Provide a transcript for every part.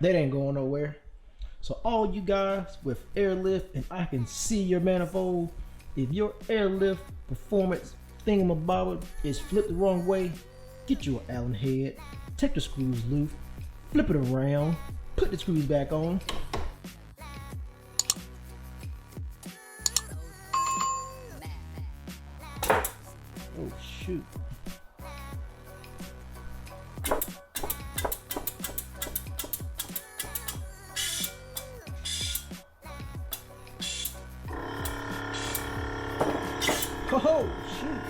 That ain't going nowhere. So all you guys with Airlift, and I can see your manifold, if your Airlift performance thingamabobber is flipped the wrong way, get you an Allen head, take the screws loose, flip it around, put the screws back on. Oh shoot. Oh shoot.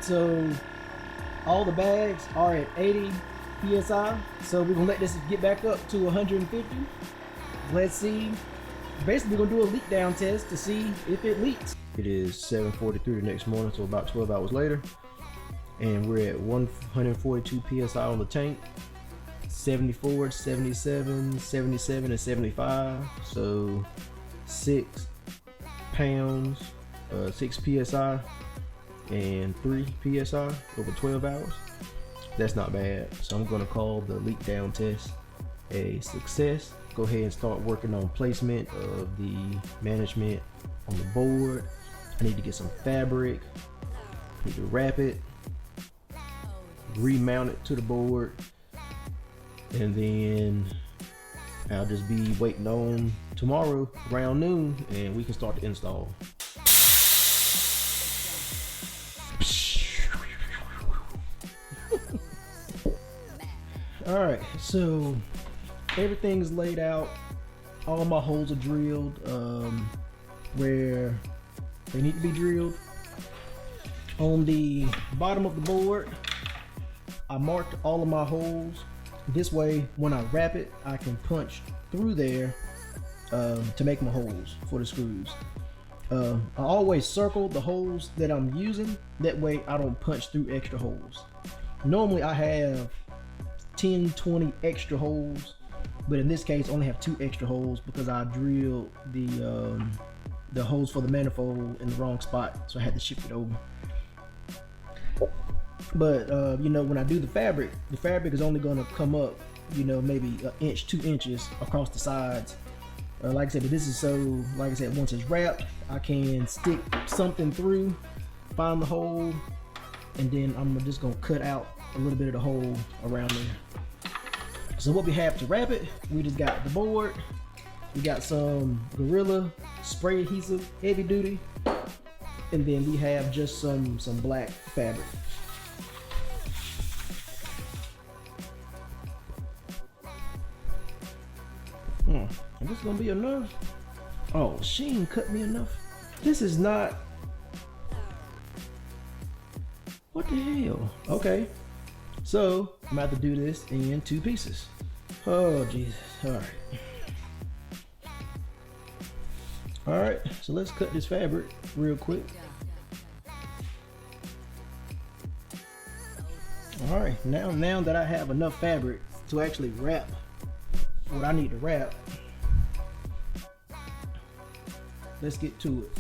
So all the bags are at 80 psi, so we're gonna let this get back up to 150. Let's see. Basically, we're gonna do a leak down test to see if it leaks. It is 7:43 the next morning, so about 12 hours later, and we're at 142 psi on the tank. 74, 77, 77, and 75. So 6 pounds, 6 psi, and 3 psi over 12 hours. That's not bad. So I'm gonna call the leak down test a success. Go ahead and start working on placement of the management on the board. I need to get some fabric, I need to wrap it, remount it to the board, and then I'll just be waiting on tomorrow around noon and we can start the install. All right, so everything's laid out. All my holes are drilled where they need to be drilled. On the bottom of the board, I marked all of my holes. This way, when I wrap it, I can punch through there to make my holes for the screws. I always circle the holes that I'm using. That way, I don't punch through extra holes. Normally, I have 10, 20 extra holes, but in this case, I only have 2 extra holes because I drilled the holes for the manifold in the wrong spot, so I had to shift it over. But you know, when I do the fabric is only going to come up, you know, maybe an inch, 2 inches across the sides. Like I said, but this is so, like I said, once it's wrapped, I can stick something through, find the hole, and then I'm just gonna cut out a little bit of the hole around there. So what we have to wrap it, we just got the board, we got some Gorilla spray adhesive, heavy duty, and then we have just some black fabric. Is this gonna be enough? Oh, she ain't cut me enough. This is not. What the hell? Okay, so I'm about to do this in 2 pieces. Oh Jesus! All right. So let's cut this fabric real quick. All right. Now that I have enough fabric to actually wrap what I need to wrap, let's get to it.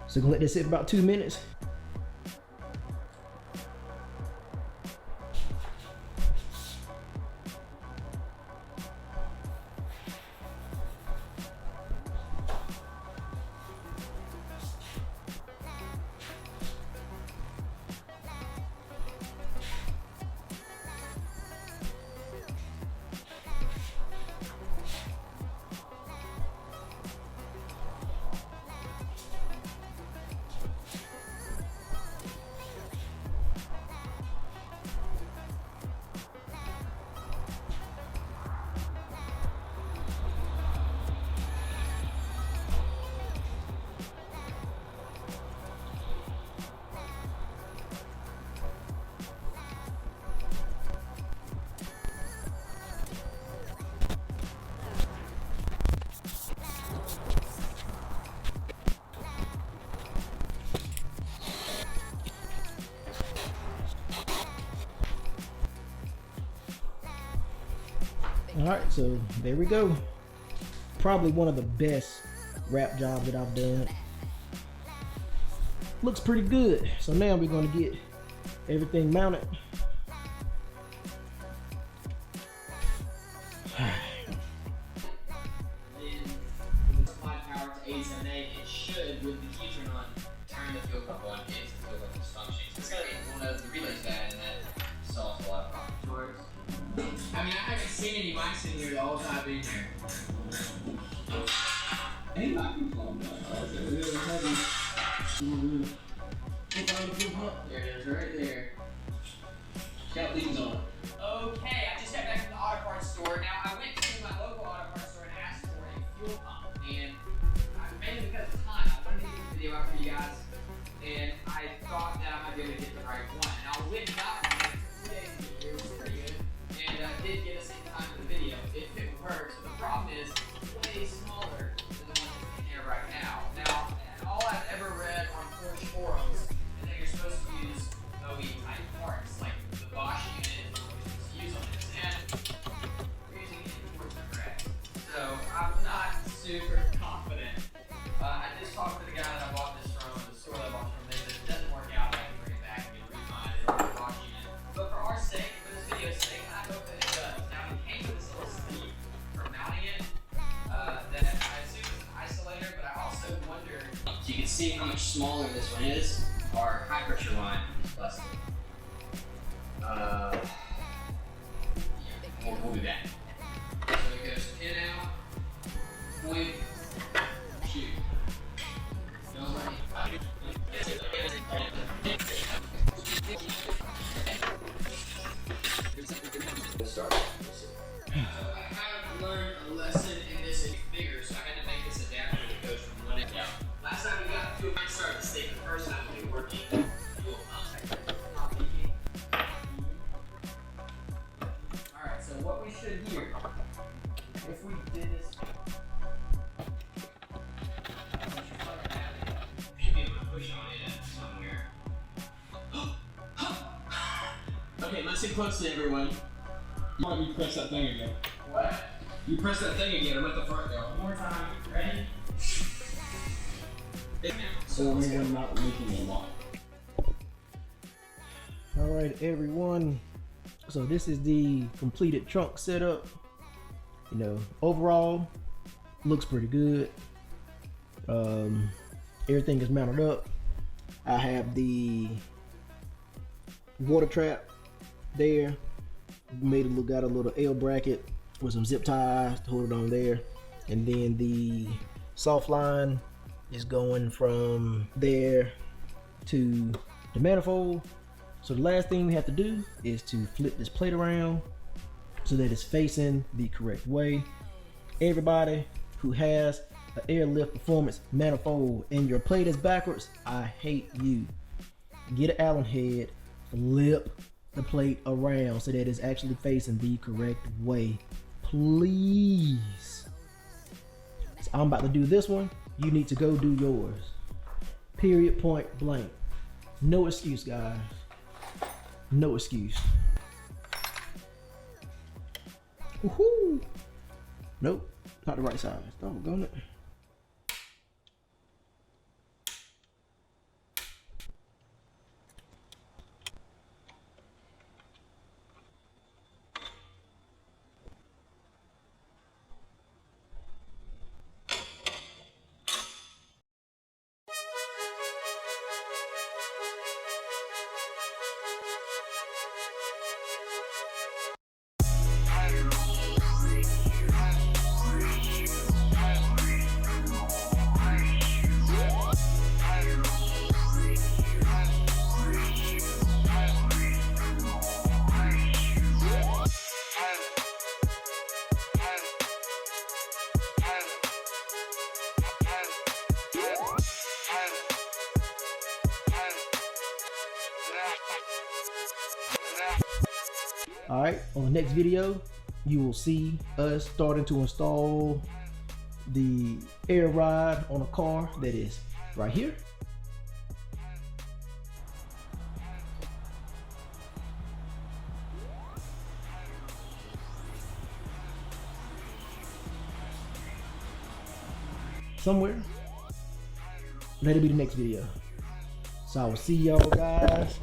So I'm gonna let this sit for about 2 minutes. All right, so there we go. Probably one of the best wrap jobs that I've done. Looks pretty good. So now we're going to get everything mounted. With the key turned on, turn the fuel pump on in case the fuel pump is functioning. So it's gotta be one of the relays bad, and that solves a lot of problems. I mean, I haven't seen any mice in here the whole time being here. Ain't vacuum pump, it's really heavy. There it is, right there. It's got leaves on it. Okay, I just got back from the auto parts store. Now, I went to my local auto parts store and asked for a fuel pump, and mainly because of time, I wanted to get this video out for you guys, and I thought that I might be able to get the right one. And I went and got it. 2 days ago, it was pretty good, and did get us in time for the video if it works. But the problem is, it's way smaller than the one that's in here right now. Now, all I've ever read on Porsche forums is that you're supposed to use OE type parts, like the Bosch unit is what you're supposed to use on this, and we're using it towards the correct. So I'm not super confident. I just talked to the guy that I bought this from, the store that I bought from. They said if it doesn't work out, I can bring it back and get refunded or the Bosch unit. But for our sake, for this video's sake, I hope that it does. Now, it came with this little sleeve for mounting it that I assume is an isolator, but I also wonder. So you can see how much smaller this one is. Our high pressure line is busted. Yeah, we'll be back. So it goes in out, point, shoot. Start. So I have learned a lesson in this figure, so I had to make this adapter that goes from one end down. Last time we got fuel pump started this thing, the first time we were working fuel pump. Alright, so what we should hear, if we did this. Okay, listen closely, everyone. You press that thing again. What? You press that thing again. I'm at the front now. One more time. Ready? So we're not leaking a lot. All right, everyone. So this is the completed trunk setup. You know, overall, looks pretty good. Everything is mounted up. I have the water trap there. Got a little L bracket with some zip ties to hold it on there, and then the soft line is going from there to the manifold. So the last thing we have to do is to flip this plate around so that it's facing the correct way. Everybody who has an Airlift performance manifold and your plate is backwards, I hate you. Get an Allen head, flip the plate around so that it's actually facing the correct way, please. So I'm about to do this one. You need to go do yours. Period, point blank. No excuse, guys. No excuse. Woohoo! Nope, not the right size. Doggone it. Alright, on the next video, you will see us starting to install the air ride on a car that is right here. somewhere. Let it be the next video. So I will see y'all guys